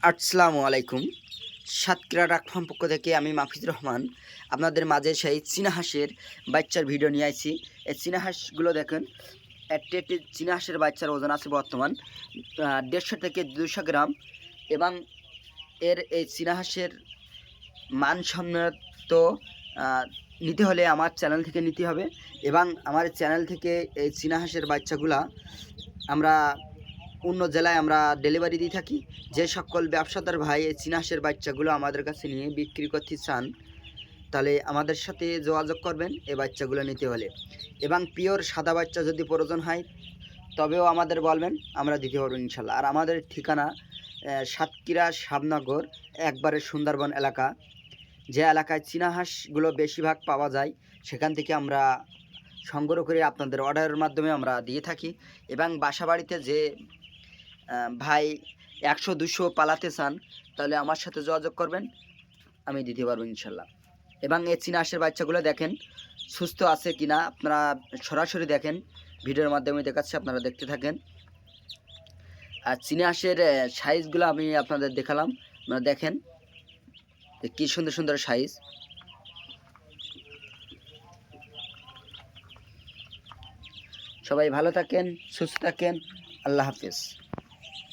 আসসালামু আলাইকুম। সাতক্ষীরা ডাক ফার্ম পক্ষ থেকে আমি মাহফিজুর রহমান আপনাদের মাঝে সেই চীনা হাঁসের বাচ্চার ভিডিও নিয়ে আইছি। এই চীনা হাঁসগুলো দেখেন, একটি একটি চীনা হাঁসের বাচ্চার ওজন আছে বর্তমান 150 থেকে 200 গ্রাম। এবং এই চীনা হাঁসের মানসম্মত নিতে হলে আমার চ্যানেল থেকে নিতে হবে। এবং আমার চ্যানেল থেকে এই চীনা হাঁসের বাচ্চাগুলা আমরা অন্য জেলায় আমরা ডেলিভারি দিয়ে থাকি। যে সকল ব্যবসাদার ভাই এই চীনা হাঁসের বাচ্চাগুলো আমাদের কাছে নিয়ে বিক্রি করতে চান, তাহলে আমাদের সাথে যোগাযোগ করবেন এই বাচ্চাগুলো নিতে হলে। এবং পিওর সাদা বাচ্চা যদি প্রয়োজন হয় তবেও আমাদের বলবেন, আমরা দিতে পারবো ইনশাল্লাহ। আর আমাদের ঠিকানা সাতক্ষীরা শাবনগর, একবারে সুন্দরবন এলাকা। যে এলাকায় চীনা হাঁসগুলো বেশিরভাগ পাওয়া যায় সেখান থেকে আমরা সংগ্রহ করে আপনাদের অর্ডারের মাধ্যমে আমরা দিয়ে থাকি। এবং বাসা বাড়িতে যে ভাই 100-200 পালাতে চান তাহলে আমার সাথে যোগাযোগ করবেন, আমি দিতে পারবো ইনশাল্লাহ। এবং এই চীনা হাঁসের বাচ্চাগুলো দেখেন সুস্থ আছে কিনা আপনারা সরাসরি দেখেন, ভিডিওর মাধ্যমে দেখাচ্ছি, আপনারা দেখতে থাকেন। আর চীনা হাঁসের সাইজগুলো আমি আপনাদের দেখালাম, আপনারা দেখেন কি সুন্দর সুন্দর সাইজ। সবাই ভালো থাকেন, সুস্থ থাকেন, আল্লাহ হাফেজ।